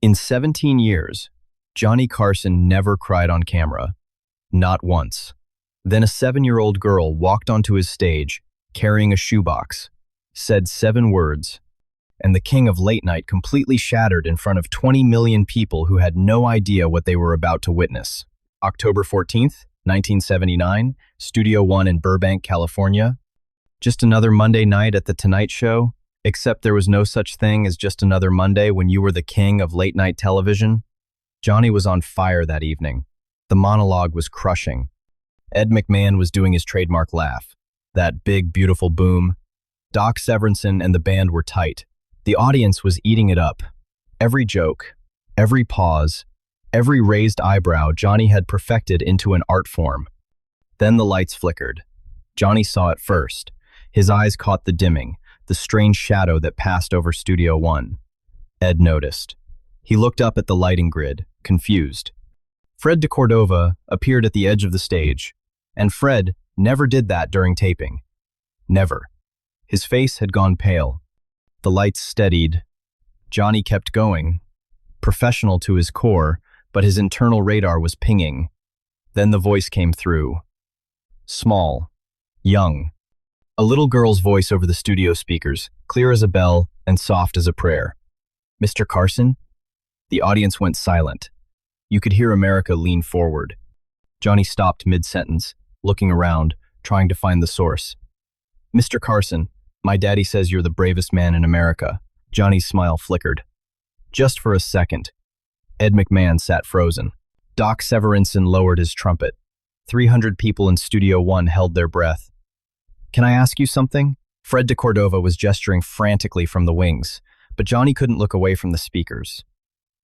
In 17 years, Johnny Carson never cried on camera. Not once. Then a 7-year-old girl walked onto his stage, carrying a shoebox, said 7 words, and the king of late night completely shattered in front of 20 million people who had no idea what they were about to witness. October 14th, 1979, Studio One in Burbank, California. Just another Monday night at The Tonight Show, except there was no such thing as just another Monday when you were the king of late night television. Johnny was on fire that evening. The monologue was crushing. Ed McMahon was doing his trademark laugh. That big, beautiful boom. Doc Severinsen and the band were tight. The audience was eating it up. Every joke, every pause, every raised eyebrow Johnny had perfected into an art form. Then the lights flickered. Johnny saw it first. His eyes caught the dimming, the strange shadow that passed over Studio One. Ed noticed. He looked up at the lighting grid, confused. Fred de Cordova appeared at the edge of the stage, and Fred never did that during taping. Never. His face had gone pale. The lights steadied. Johnny kept going, professional to his core, but his internal radar was pinging. Then the voice came through. Small, young. A little girl's voice over the studio speakers, clear as a bell and soft as a prayer. "Mr. Carson?" The audience went silent. You could hear America lean forward. Johnny stopped mid-sentence, looking around, trying to find the source. "Mr. Carson, my daddy says you're the bravest man in America." Johnny's smile flickered. Just for a second. Ed McMahon sat frozen. Doc Severinsen lowered his trumpet. 300 people in Studio One held their breath. "Can I ask you something?" Fred de Cordova was gesturing frantically from the wings, but Johnny couldn't look away from the speakers.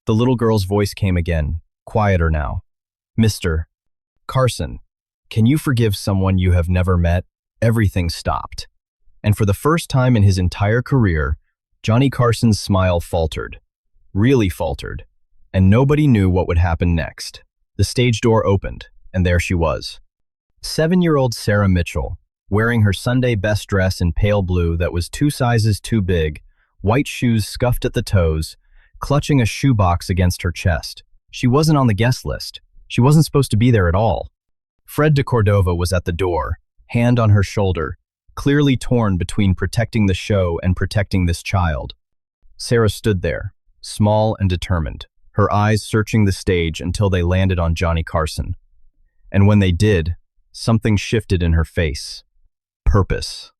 The little girl's voice came again, quieter now. "Mr. Carson, can you forgive someone you have never met?" Everything stopped. And for the first time in his entire career, Johnny Carson's smile faltered. Really faltered. And nobody knew what would happen next. The stage door opened, and there she was. 7-year-old Sarah Mitchell, wearing her Sunday best dress in pale blue that was 2 sizes too big, white shoes scuffed at the toes, clutching a shoebox against her chest. She wasn't on the guest list. She wasn't supposed to be there at all. Fred de Cordova was at the door, hand on her shoulder, clearly torn between protecting the show and protecting this child. Sarah stood there, small and determined, her eyes searching the stage until they landed on Johnny Carson. And when they did, something shifted in her face. Purpose.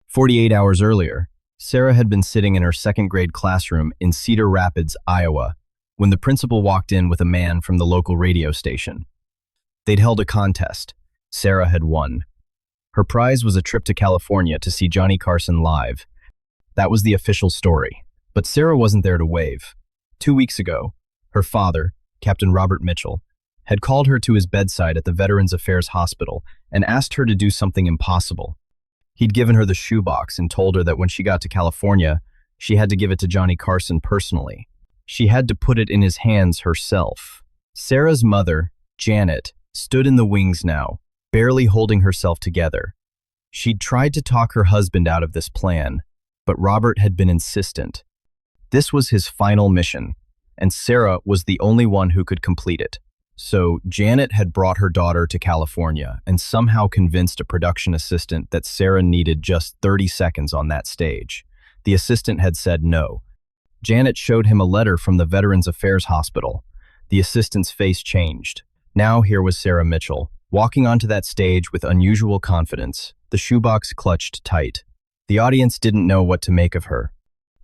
48 hours earlier, Sarah had been sitting in her 2nd grade classroom in Cedar Rapids, Iowa, when the principal walked in with a man from the local radio station. They'd held a contest. Sarah had won. Her prize was a trip to California to see Johnny Carson live. That was the official story. But Sarah wasn't there to wave. 2 weeks ago, her father, Captain Robert Mitchell, had called her to his bedside at the Veterans Affairs Hospital and asked her to do something impossible. He'd given her the shoebox and told her that when she got to California, she had to give it to Johnny Carson personally. She had to put it in his hands herself. Sarah's mother, Janet, stood in the wings now, barely holding herself together. She'd tried to talk her husband out of this plan, but Robert had been insistent. This was his final mission, and Sarah was the only one who could complete it. So Janet had brought her daughter to California and somehow convinced a production assistant that Sarah needed just 30 seconds on that stage. The assistant had said no. Janet showed him a letter from the Veterans Affairs Hospital. The assistant's face changed. Now here was Sarah Mitchell, walking onto that stage with unusual confidence, the shoebox clutched tight. The audience didn't know what to make of her.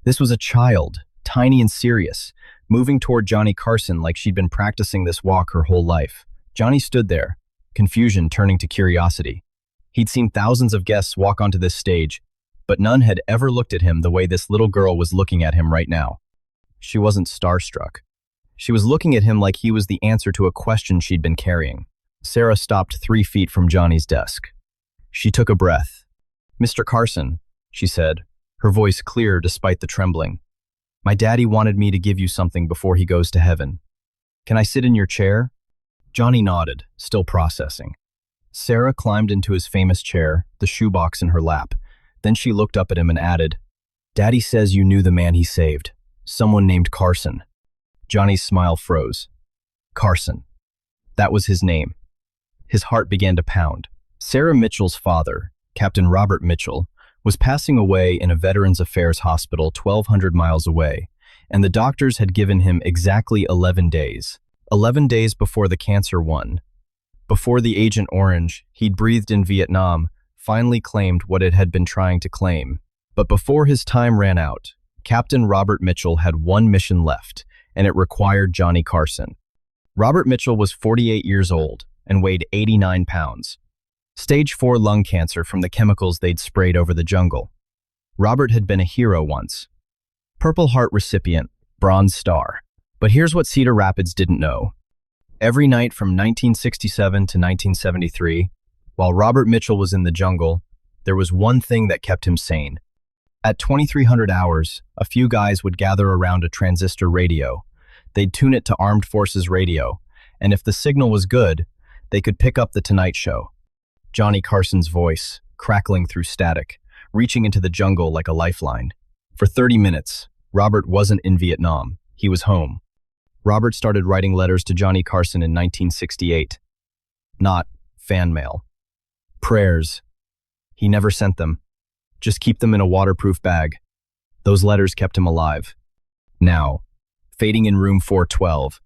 This was a child, tiny and serious, moving toward Johnny Carson like she'd been practicing this walk her whole life. Johnny stood there, confusion turning to curiosity. He'd seen thousands of guests walk onto this stage, but none had ever looked at him the way this little girl was looking at him right now. She wasn't starstruck. She was looking at him like he was the answer to a question she'd been carrying. Sarah stopped 3 feet from Johnny's desk. She took a breath. "Mr. Carson," she said, her voice clear despite the trembling. "My daddy wanted me to give you something before he goes to heaven. Can I sit in your chair?" Johnny nodded, still processing. Sarah climbed into his famous chair, the shoebox in her lap. Then she looked up at him and added, "Daddy says you knew the man he saved, someone named Carson." Johnny's smile froze. Carson. That was his name. His heart began to pound. Sarah Mitchell's father, Captain Robert Mitchell, was passing away in a Veterans Affairs hospital 1,200 miles away, and the doctors had given him exactly 11 days. 11 days before the cancer won. Before the Agent Orange, he'd breathed in Vietnam, finally claimed what it had been trying to claim. But before his time ran out, Captain Robert Mitchell had one mission left, and it required Johnny Carson. Robert Mitchell was 48 years old and weighed 89 pounds. Stage 4 lung cancer from the chemicals they'd sprayed over the jungle. Robert had been a hero once. Purple Heart recipient, Bronze Star. But here's what Cedar Rapids didn't know. Every night from 1967 to 1973, while Robert Mitchell was in the jungle, there was one thing that kept him sane. At 2300 hours, a few guys would gather around a transistor radio. They'd tune it to Armed Forces radio, and if the signal was good, they could pick up The Tonight Show. Johnny Carson's voice, crackling through static, reaching into the jungle like a lifeline. For 30 minutes, Robert wasn't in Vietnam. He was home. Robert started writing letters to Johnny Carson in 1968. Not fan mail. Prayers. He never sent them. Just keep them in a waterproof bag. Those letters kept him alive. Now, fading in room 412,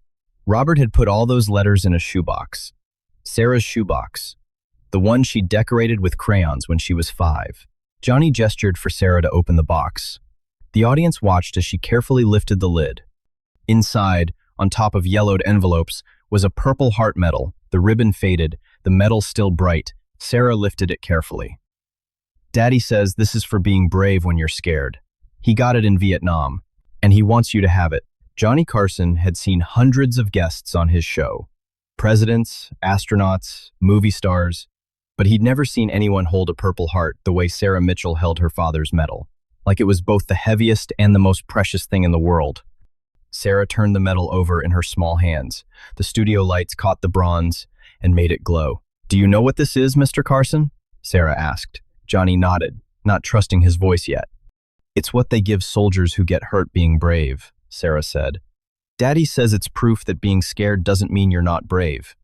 Robert had put all those letters in a shoebox. Sarah's shoebox. The one she decorated with crayons when she was 5. Johnny gestured for Sarah to open the box. The audience watched as she carefully lifted the lid. Inside, on top of yellowed envelopes, was a Purple Heart medal, the ribbon faded, the medal still bright. Sarah lifted it carefully. Daddy says this is for being brave when you're scared. He got it in Vietnam, and he wants you to have it. Johnny Carson had seen hundreds of guests on his show. Presidents, astronauts, movie stars, but he'd never seen anyone hold a Purple Heart the way Sarah Mitchell held her father's medal, like it was both the heaviest and the most precious thing in the world. Sarah turned the medal over in her small hands. The studio lights caught the bronze and made it glow. "Do you know what this is, Mr. Carson?" Sarah asked. Johnny nodded, not trusting his voice yet. "It's what they give soldiers who get hurt being brave," Sarah said. "Daddy says it's proof that being scared doesn't mean you're not brave.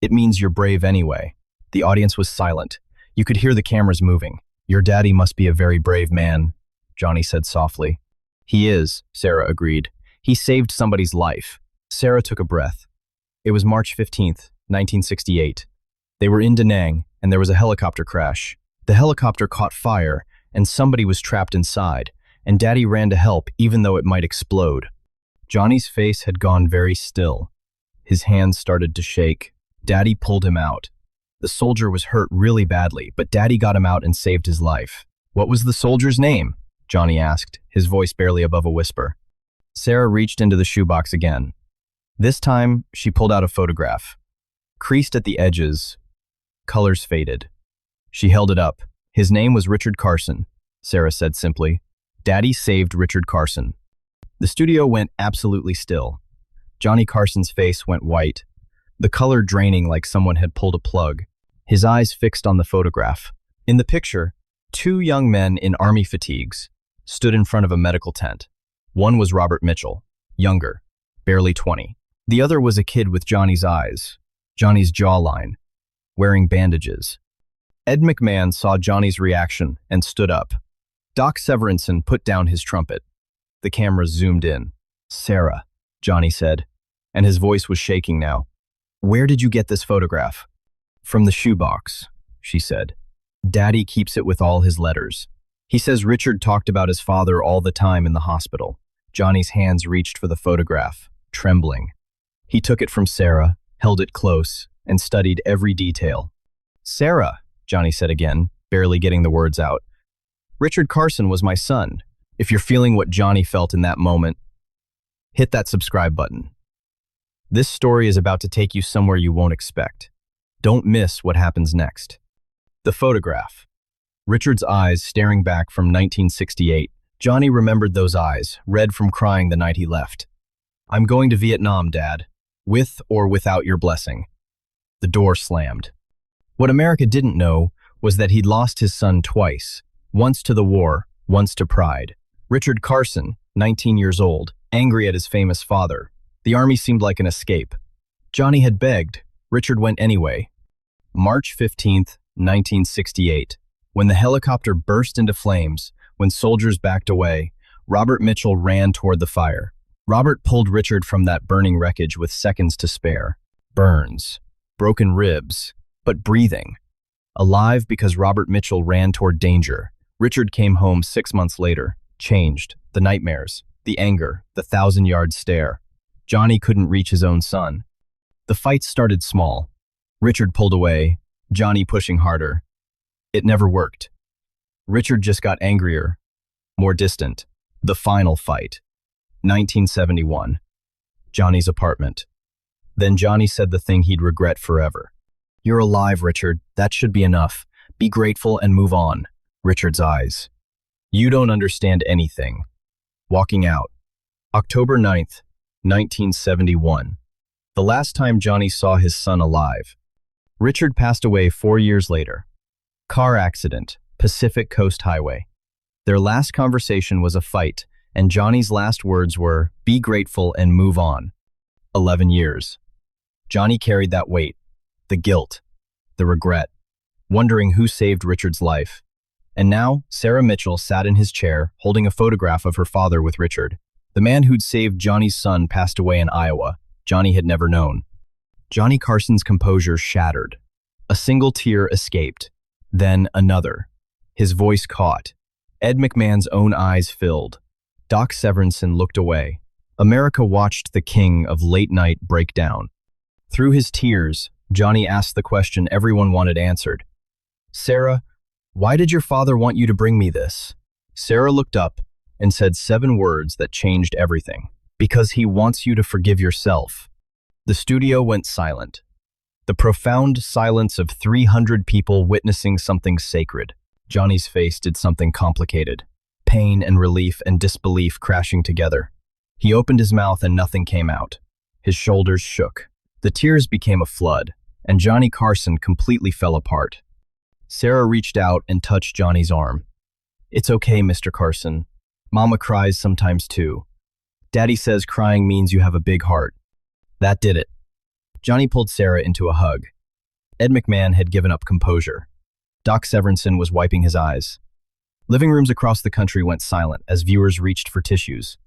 It means you're brave anyway." The audience was silent. You could hear the cameras moving. "Your daddy must be a very brave man," Johnny said softly. "He is," Sarah agreed. "He saved somebody's life." Sarah took a breath. It was March 15th, 1968. They were in Da Nang, and there was a helicopter crash. The helicopter caught fire, and somebody was trapped inside, and Daddy ran to help even though it might explode. Johnny's face had gone very still. His hands started to shake. Daddy pulled him out. The soldier was hurt really badly, but Daddy got him out and saved his life. "What was the soldier's name?" Johnny asked, his voice barely above a whisper. Sarah reached into the shoebox again. This time, she pulled out a photograph. Creased at the edges, colors faded. She held it up. "His name was Richard Carson," Sarah said simply. "Daddy saved Richard Carson." The studio went absolutely still. Johnny Carson's face went white, the color draining like someone had pulled a plug. His eyes fixed on the photograph. In the picture, 2 young men in army fatigues stood in front of a medical tent. One was Robert Mitchell, younger, barely 20. The other was a kid with Johnny's eyes, Johnny's jawline, wearing bandages. Ed McMahon saw Johnny's reaction and stood up. Doc Severinsen put down his trumpet. The camera zoomed in. "Sarah," Johnny said, and his voice was shaking now. "Where did you get this photograph?" "From the shoebox," she said. "Daddy keeps it with all his letters. He says Richard talked about his father all the time in the hospital." Johnny's hands reached for the photograph, trembling. He took it from Sarah, held it close, and studied every detail. "Sarah," Johnny said again, barely getting the words out. "Richard Carson was my son. If you're feeling what Johnny felt in that moment, hit that subscribe button. This story is about to take you somewhere you won't expect. Don't miss what happens next." The photograph. Richard's eyes staring back from 1968. Johnny remembered those eyes, red from crying the night he left. "I'm going to Vietnam, Dad. With or without your blessing." The door slammed. What America didn't know was that he'd lost his son twice, once to the war, once to pride. Richard Carson, 19 years old, angry at his famous father, The army seemed like an escape. Johnny had begged. Richard went anyway. March 15th, 1968. When the helicopter burst into flames, when soldiers backed away, Robert Mitchell ran toward the fire. Robert pulled Richard from that burning wreckage with seconds to spare. Burns, broken ribs, but breathing. Alive because Robert Mitchell ran toward danger. Richard came home 6 months later, changed, the nightmares, the anger, the 1,000-yard stare. Johnny couldn't reach his own son. The fight started small. Richard pulled away, Johnny pushing harder. It never worked. Richard just got angrier, more distant. The final fight. 1971. Johnny's apartment. Then Johnny said the thing he'd regret forever. "You're alive, Richard. That should be enough. Be grateful and move on." Richard's eyes. "You don't understand anything." Walking out. October 9th, 1971. The last time Johnny saw his son alive. Richard passed away 4 years later. Car accident, Pacific Coast Highway. Their last conversation was a fight, and Johnny's last words were, "Be grateful and move on." 11 years. Johnny carried that weight, the guilt, the regret, wondering who saved Richard's life. And now, Sarah Mitchell sat in his chair, holding a photograph of her father with Richard. The man who'd saved Johnny's son passed away in Iowa. Johnny had never known. Johnny Carson's composure shattered. A single tear escaped. Then another. His voice caught. Ed McMahon's own eyes filled. Doc Severinsen looked away. America watched the king of late-night break down. Through his tears, Johnny asked the question everyone wanted answered. "Sarah, why did your father want you to bring me this?" Sarah looked up and said 7 words that changed everything. "Because he wants you to forgive yourself." The studio went silent. The profound silence of 300 people witnessing something sacred. Johnny's face did something complicated. Pain and relief and disbelief crashing together. He opened his mouth and nothing came out. His shoulders shook. The tears became a flood, and Johnny Carson completely fell apart. Sarah reached out and touched Johnny's arm. "It's okay, Mr. Carson. Mama cries sometimes too. Daddy says crying means you have a big heart." That did it. Johnny pulled Sarah into a hug. Ed McMahon had given up composure. Doc Severinsen was wiping his eyes. Living rooms across the country went silent as viewers reached for tissues.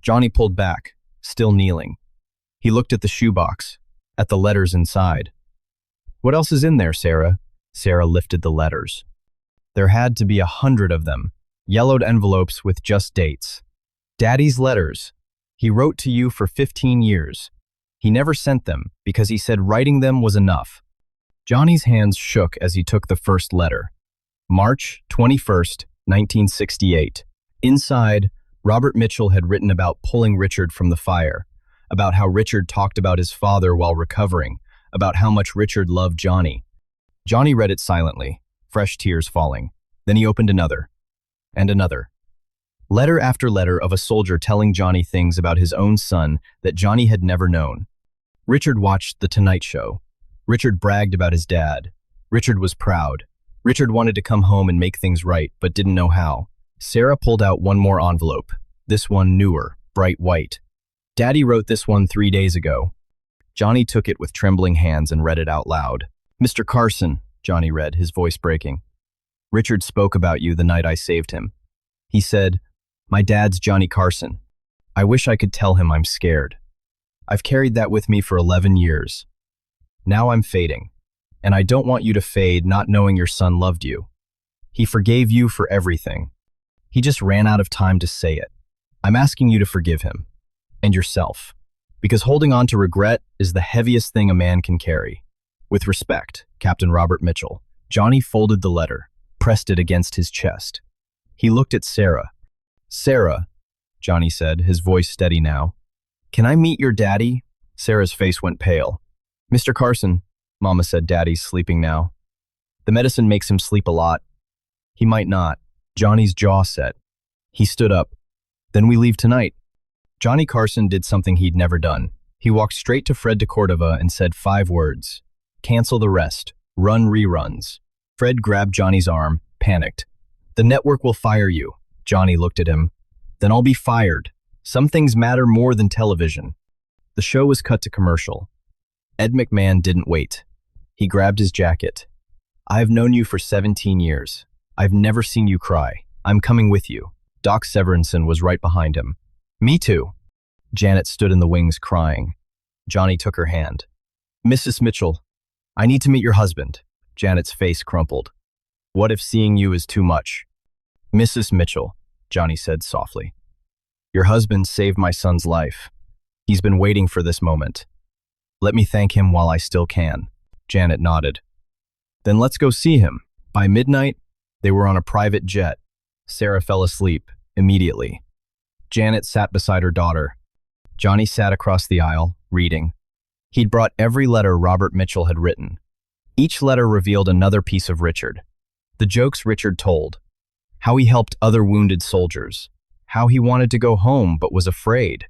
Johnny pulled back, still kneeling. He looked at the shoebox, at the letters inside. "What else is in there, Sarah?" Sarah lifted the letters. There had to be 100 of them, yellowed envelopes with just dates. Daddy's letters. He wrote to you for 15 years. He never sent them because he said writing them was enough. Johnny's hands shook as he took the first letter. March 21st, 1968. Inside, Robert Mitchell had written about pulling Richard from the fire, about how Richard talked about his father while recovering, about how much Richard loved Johnny. Johnny read it silently, fresh tears falling. Then he opened another, and another. Letter after letter of a soldier telling Johnny things about his own son that Johnny had never known. Richard watched The Tonight Show. Richard bragged about his dad. Richard was proud. Richard wanted to come home and make things right, but didn't know how. Sarah pulled out one more envelope, this one newer, bright white. "Daddy wrote this one 3 days ago." Johnny took it with trembling hands and read it out loud. "Mr. Carson," Johnny read, his voice breaking. "Richard spoke about you the night I saved him. He said, 'My dad's Johnny Carson.' I wish I could tell him I'm scared. I've carried that with me for 11 years. Now I'm fading, and I don't want you to fade not knowing your son loved you. He forgave you for everything. He just ran out of time to say it. I'm asking you to forgive him, and yourself, because holding on to regret is the heaviest thing a man can carry. With respect, Captain Robert Mitchell." Johnny folded the letter, pressed it against his chest. He looked at Sarah. "Sarah," Johnny said, his voice steady now, "can I meet your daddy?" Sarah's face went pale. "Mr. Carson," Mama said, "Daddy's sleeping now. The medicine makes him sleep a lot." "He might not." Johnny's jaw set. He stood up. "Then we leave tonight." Johnny Carson did something he'd never done. He walked straight to Fred de Cordova and said 5 words. "Cancel the rest. Run reruns." Fred grabbed Johnny's arm, panicked. "The network will fire you." Johnny looked at him. "Then I'll be fired. Some things matter more than television." The show was cut to commercial. Ed McMahon didn't wait. He grabbed his jacket. "I've known you for 17 years. I've never seen you cry. I'm coming with you." Doc Severinsen was right behind him. "Me too." Janet stood in the wings crying. Johnny took her hand. "Mrs. Mitchell, I need to meet your husband." Janet's face crumpled. "What if seeing you is too much?" "Mrs. Mitchell," Johnny said softly. "Your husband saved my son's life. He's been waiting for this moment. Let me thank him while I still can." Janet nodded. "Then let's go see him." By midnight, they were on a private jet. Sarah fell asleep immediately. Janet sat beside her daughter. Johnny sat across the aisle, reading. He'd brought every letter Robert Mitchell had written. Each letter revealed another piece of Richard. The jokes Richard told, how he helped other wounded soldiers, how he wanted to go home but was afraid.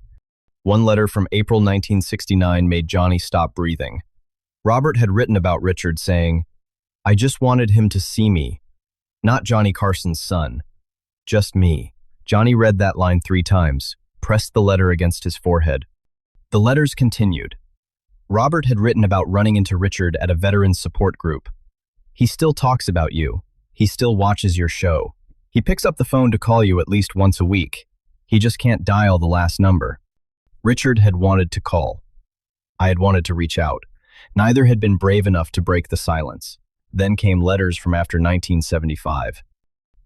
One letter from April 1969 made Johnny stop breathing. Robert had written about Richard saying, "I just wanted him to see me, not Johnny Carson's son, just me." Johnny read that line 3 times, pressed the letter against his forehead. The letters continued. Robert had written about running into Richard at a veterans support group. "He still talks about you. He still watches your show. He picks up the phone to call you at least once a week. He just can't dial the last number." Richard had wanted to call. I had wanted to reach out. Neither had been brave enough to break the silence. Then came letters from after 1975.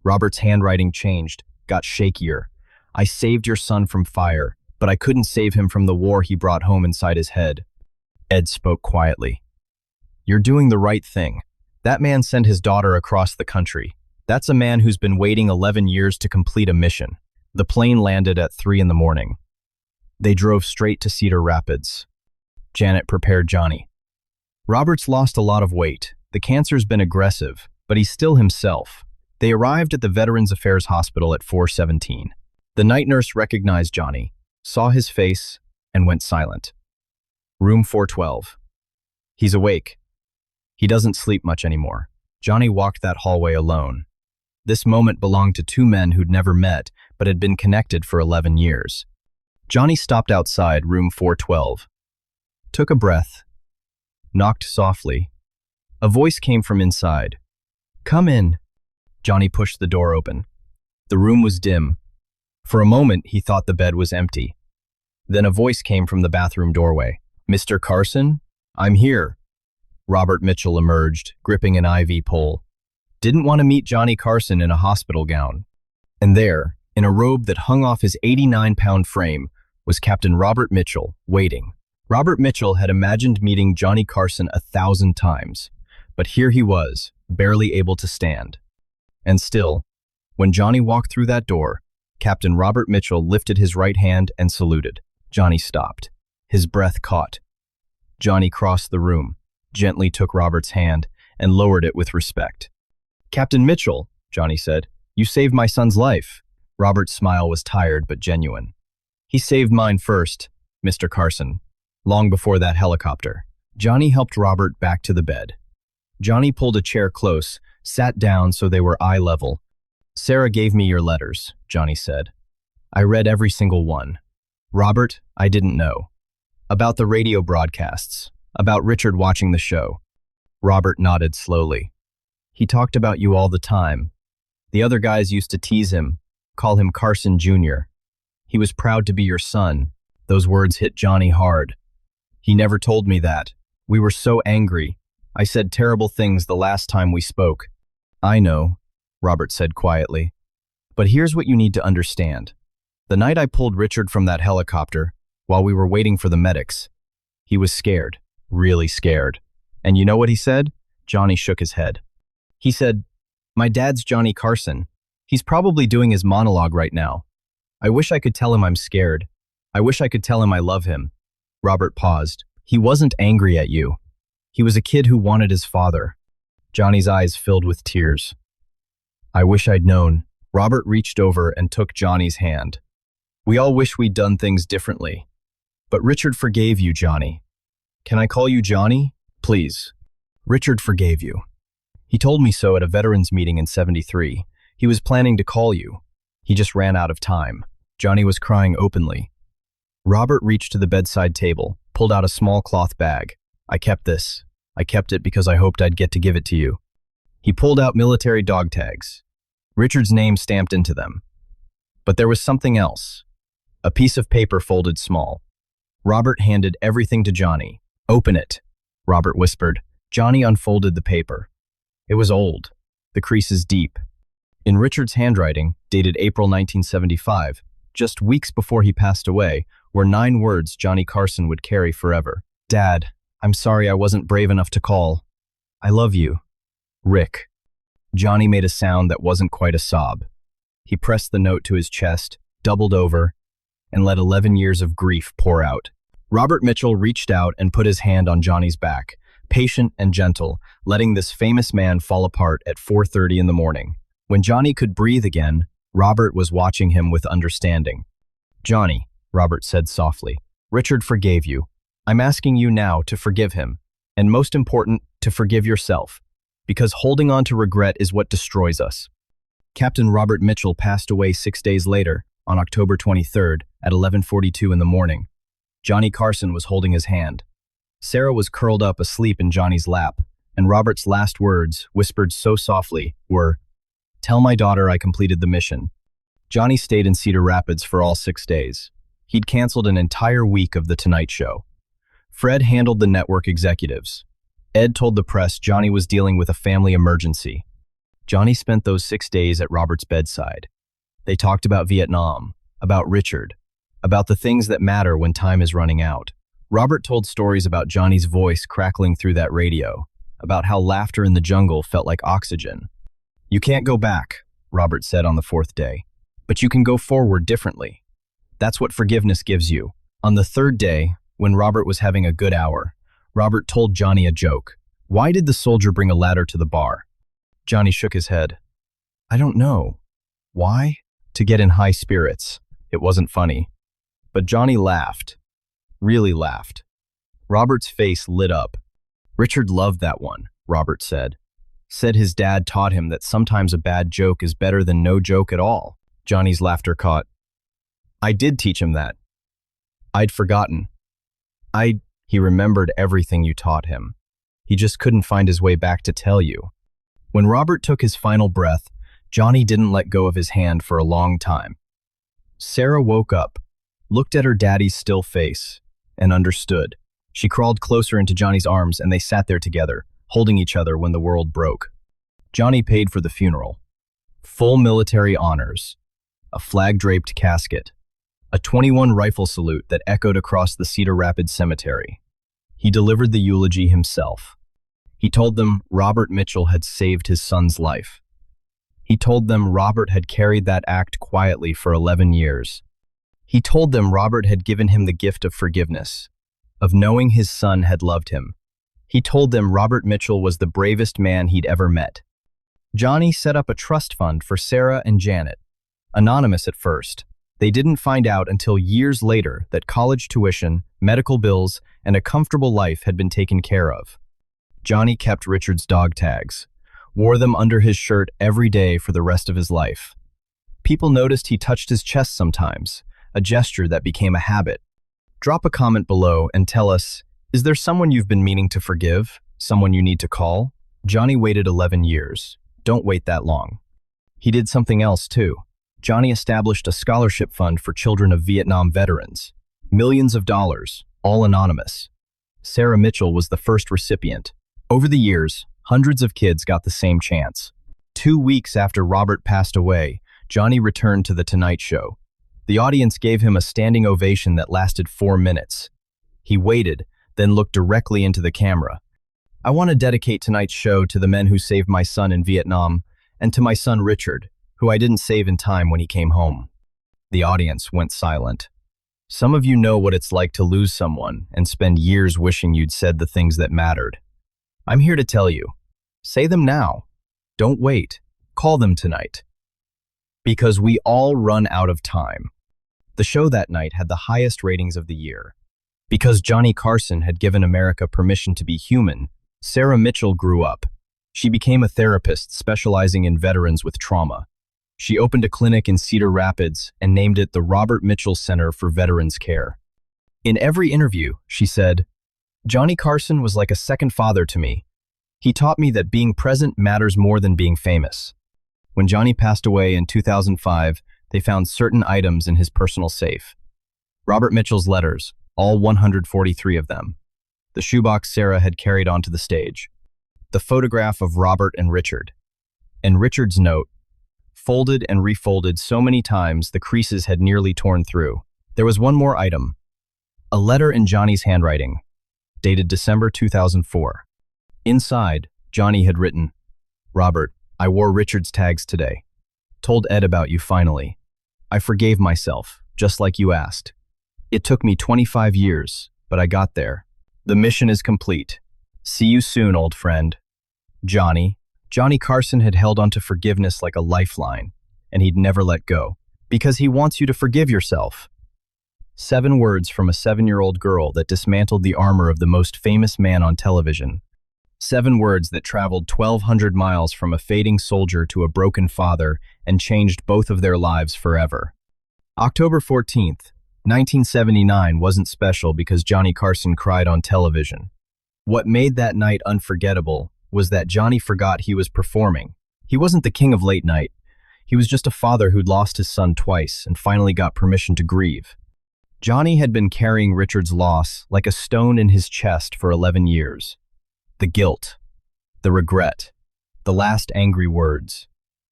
Robert's handwriting changed, got shakier. "I saved your son from fire, but I couldn't save him from the war he brought home inside his head." Ed spoke quietly. "You're doing the right thing. That man sent his daughter across the country. That's a man who's been waiting 11 years to complete a mission." The plane landed at 3 in the morning. They drove straight to Cedar Rapids. Janet prepared Johnny. "Robert's lost a lot of weight. The cancer's been aggressive, but he's still himself." They arrived at the Veterans Affairs Hospital at 4:17. The night nurse recognized Johnny, saw his face, and went silent. "Room 412. He's awake. He doesn't sleep much anymore." Johnny walked that hallway alone. This moment belonged to 2 men who'd never met, but had been connected for 11 years. Johnny stopped outside room 412. Took a breath. Knocked softly. A voice came from inside. "Come in." Johnny pushed the door open. The room was dim. For a moment, he thought the bed was empty. Then a voice came from the bathroom doorway. "Mr. Carson? I'm here." Robert Mitchell emerged, gripping an IV pole. Didn't want to meet Johnny Carson in a hospital gown. And there, in a robe that hung off his 89-pound frame, was Captain Robert Mitchell, waiting. Robert Mitchell had imagined meeting Johnny Carson 1,000 times, but here he was, barely able to stand. And still, when Johnny walked through that door, Captain Robert Mitchell lifted his right hand and saluted. Johnny stopped. His breath caught. Johnny crossed the room, gently took Robert's hand, and lowered it with respect. "Captain Mitchell," Johnny said, "you saved my son's life." Robert's smile was tired but genuine. "He saved mine first, Mr. Carson, long before that helicopter." Johnny helped Robert back to the bed. Johnny pulled a chair close, sat down so they were eye level. "Sarah gave me your letters," Johnny said. "I read every single one. Robert, I didn't know. About the radio broadcasts, about Richard watching the show." Robert nodded slowly. "He talked about you all the time. The other guys used to tease him, call him Carson Jr. He was proud to be your son." Those words hit Johnny hard. "He never told me that. We were so angry. I said terrible things the last time we spoke." "I know," Robert said quietly. "But here's what you need to understand. The night I pulled Richard from that helicopter, while we were waiting for the medics, he was scared, really scared. And you know what he said?" Johnny shook his head. "He said, 'My dad's Johnny Carson. He's probably doing his monologue right now. I wish I could tell him I'm scared. I wish I could tell him I love him.'" Robert paused. "He wasn't angry at you. He was a kid who wanted his father." Johnny's eyes filled with tears. "I wish I'd known." Robert reached over and took Johnny's hand. "We all wish we'd done things differently. But Richard forgave you, Johnny. Can I call you Johnny? Please." "Richard forgave you. He told me so at a veterans meeting in '73. He was planning to call you. He just ran out of time." Johnny was crying openly. Robert reached to the bedside table, pulled out a small cloth bag. I kept this. I kept it because I hoped I'd get to give it to you. He pulled out military dog tags. Richard's name stamped into them. But there was something else. A piece of paper folded small. Robert handed everything to Johnny. Open it, Robert whispered. Johnny unfolded the paper. It was old, the creases deep. In Richard's handwriting, dated April 1975, just weeks before he passed away, were 9 words Johnny Carson would carry forever. Dad, I'm sorry I wasn't brave enough to call. I love you. Rick. Johnny made a sound that wasn't quite a sob. He pressed the note to his chest, doubled over, and let 11 years of grief pour out. Robert Mitchell reached out and put his hand on Johnny's back, patient and gentle, letting this famous man fall apart at 4:30 in the morning. When Johnny could breathe again, Robert was watching him with understanding. Johnny, Robert said softly, Richard forgave you. I'm asking you now to forgive him, and most important, to forgive yourself, because holding on to regret is what destroys us. Captain Robert Mitchell passed away 6 days later, on October 23rd, at 11:42 in the morning. Johnny Carson was holding his hand. Sarah was curled up asleep in Johnny's lap, and Robert's last words, whispered so softly, were, "Tell my daughter I completed the mission." Johnny stayed in Cedar Rapids for all 6 days. He'd canceled an entire week of The Tonight Show. Fred handled the network executives. Ed told the press Johnny was dealing with a family emergency. Johnny spent those 6 days at Robert's bedside. They talked about Vietnam, about Richard, about the things that matter when time is running out. Robert told stories about Johnny's voice crackling through that radio, about how laughter in the jungle felt like oxygen. You can't go back, Robert said on the 4th day, but you can go forward differently. That's what forgiveness gives you. On the 3rd day, when Robert was having a good hour, Robert told Johnny a joke. Why did the soldier bring a ladder to the bar? Johnny shook his head. I don't know. Why? To get in high spirits. It wasn't funny. But Johnny laughed. Really laughed. Robert's face lit up. Richard loved that one, Robert said. Said his dad taught him that sometimes a bad joke is better than no joke at all. Johnny's laughter caught. I did teach him that. I'd forgotten. He remembered everything you taught him. He just couldn't find his way back to tell you. When Robert took his final breath, Johnny didn't let go of his hand for a long time. Sarah woke up, looked at her daddy's still face, and understood. She crawled closer into Johnny's arms and they sat there together, holding each other when the world broke. Johnny paid for the funeral. Full military honors, a flag-draped casket, a 21 rifle salute that echoed across the Cedar Rapids cemetery. He delivered the eulogy himself. He told them Robert Mitchell had saved his son's life. He told them Robert had carried that act quietly for 11 years. He told them Robert had given him the gift of forgiveness, of knowing his son had loved him. He told them Robert Mitchell was the bravest man he'd ever met. Johnny set up a trust fund for Sarah and Janet. Anonymous at first, they didn't find out until years later that college tuition, medical bills, and a comfortable life had been taken care of. Johnny kept Richard's dog tags, wore them under his shirt every day for the rest of his life. People noticed he touched his chest sometimes, a gesture that became a habit. Drop a comment below and tell us, is there someone you've been meaning to forgive? Someone you need to call? Johnny waited 11 years. Don't wait that long. He did something else too. Johnny established a scholarship fund for children of Vietnam veterans. Millions of dollars, all anonymous. Sarah Mitchell was the first recipient. Over the years, hundreds of kids got the same chance. 2 weeks after Robert passed away, Johnny returned to The Tonight Show. The audience gave him a standing ovation that lasted 4 minutes. He waited, then looked directly into the camera. I want to dedicate tonight's show to the men who saved my son in Vietnam, and to my son Richard, who I didn't save in time when he came home. The audience went silent. Some of you know what it's like to lose someone and spend years wishing you'd said the things that mattered. I'm here to tell you, say them now. Don't wait. Call them tonight. Because we all run out of time. The show that night had the highest ratings of the year. Because Johnny Carson had given America permission to be human, Sarah Mitchell grew up. She became a therapist specializing in veterans with trauma. She opened a clinic in Cedar Rapids and named it the Robert Mitchell Center for Veterans Care. In every interview, she said, Johnny Carson was like a second father to me. He taught me that being present matters more than being famous. When Johnny passed away in 2005, they found certain items in his personal safe. Robert Mitchell's letters, all 143 of them. The shoebox Sarah had carried onto the stage. The photograph of Robert and Richard. And Richard's note, folded and refolded so many times the creases had nearly torn through. There was one more item. A letter in Johnny's handwriting, dated December 2004. Inside, Johnny had written, Robert, I wore Richard's tags today. Told Ed about you finally. I forgave myself, just like you asked. It took me 25 years, but I got there. The mission is complete. See you soon, old friend. Johnny. Johnny Carson had held onto forgiveness like a lifeline, and he'd never let go, because he wants you to forgive yourself. 7 words from a 7-year-old girl that dismantled the armor of the most famous man on television. 7 words that traveled 1,200 miles from a fading soldier to a broken father and changed both of their lives forever. October 14th, 1979 wasn't special because Johnny Carson cried on television. What made that night unforgettable was that Johnny forgot he was performing. He wasn't the king of late night. He was just a father who'd lost his son twice and finally got permission to grieve. Johnny had been carrying Richard's loss like a stone in his chest for 11 years. The guilt, the regret, the last angry words,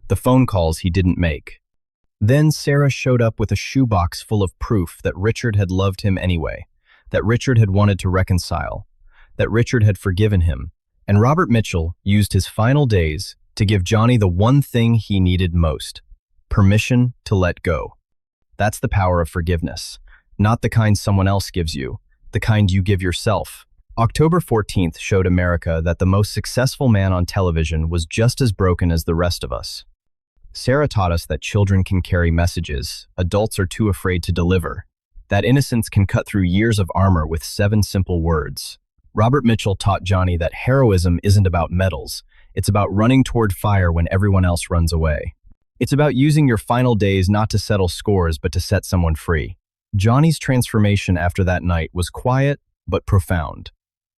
the phone calls he didn't make. Then Sarah showed up with a shoebox full of proof that Richard had loved him anyway, that Richard had wanted to reconcile, that Richard had forgiven him, and Robert Mitchell used his final days to give Johnny the one thing he needed most, permission to let go. That's the power of forgiveness, not the kind someone else gives you, the kind you give yourself. October 14th showed America that the most successful man on television was just as broken as the rest of us. Sarah taught us that children can carry messages adults are too afraid to deliver, that innocence can cut through years of armor with 7 simple words. Robert Mitchell taught Johnny that heroism isn't about medals, it's about running toward fire when everyone else runs away. It's about using your final days not to settle scores but to set someone free. Johnny's transformation after that night was quiet but profound.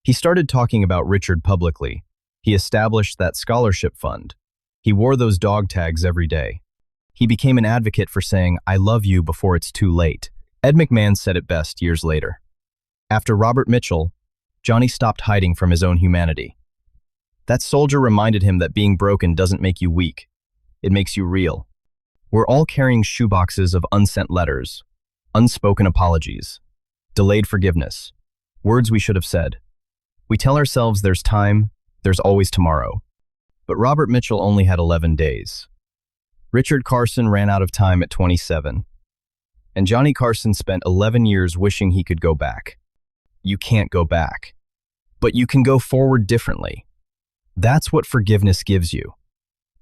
He started talking about Richard publicly. He established that scholarship fund. He wore those dog tags every day. He became an advocate for saying, I love you before it's too late. Ed McMahon said it best years later. After Robert Mitchell, Johnny stopped hiding from his own humanity. That soldier reminded him that being broken doesn't make you weak. It makes you real. We're all carrying shoeboxes of unsent letters, unspoken apologies, delayed forgiveness, words we should have said. We tell ourselves there's time, there's always tomorrow. But Robert Mitchell only had 11 days. Richard Carson ran out of time at 27. And Johnny Carson spent 11 years wishing he could go back. You can't go back. But you can go forward differently. That's what forgiveness gives you.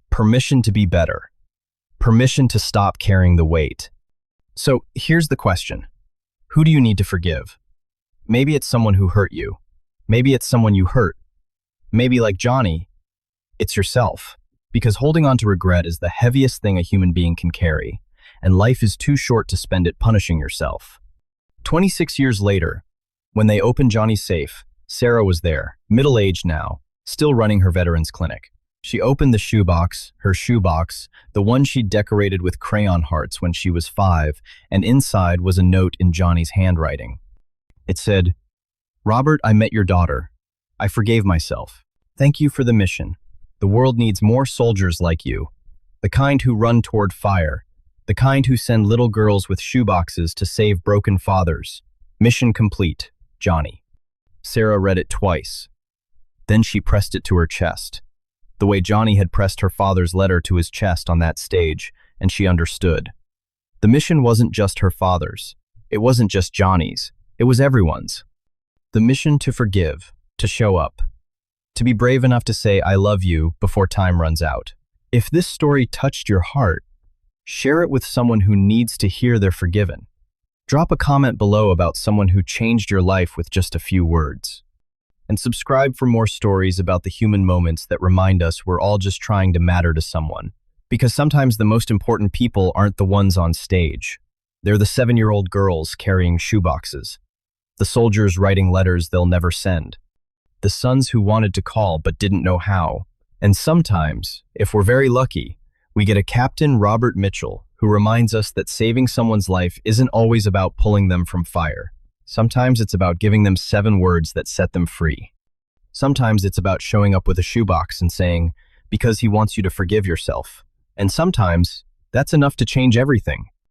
Permission to be better. Permission to stop carrying the weight. So here's the question. Who do you need to forgive? Maybe it's someone who hurt you. Maybe it's someone you hurt. Maybe like Johnny, it's yourself. Because holding on to regret is the heaviest thing a human being can carry, and life is too short to spend it punishing yourself. 26 years later, when they opened Johnny's safe, Sarah was there, middle-aged now, still running her veterans clinic. She opened the shoebox, her shoebox, the one she'd decorated with crayon hearts when she was 5, and inside was a note in Johnny's handwriting. It said, Robert, I met your daughter. I forgave myself. Thank you for the mission. The world needs more soldiers like you. The kind who run toward fire. The kind who send little girls with shoeboxes to save broken fathers. Mission complete, Johnny. Sarah read it twice. Then she pressed it to her chest, the way Johnny had pressed her father's letter to his chest on that stage, and she understood. The mission wasn't just her father's. It wasn't just Johnny's. It was everyone's. The mission to forgive, to show up, to be brave enough to say, I love you before time runs out. If this story touched your heart, share it with someone who needs to hear they're forgiven. Drop a comment below about someone who changed your life with just a few words. And subscribe for more stories about the human moments that remind us we're all just trying to matter to someone. Because sometimes the most important people aren't the ones on stage. They're the 7-year-old girls carrying shoeboxes. The soldiers writing letters they'll never send. The sons who wanted to call but didn't know how. And sometimes, if we're very lucky, we get a Captain Robert Mitchell who reminds us that saving someone's life isn't always about pulling them from fire. Sometimes it's about giving them 7 words that set them free. Sometimes it's about showing up with a shoebox and saying, because he wants you to forgive yourself. And sometimes, that's enough to change everything.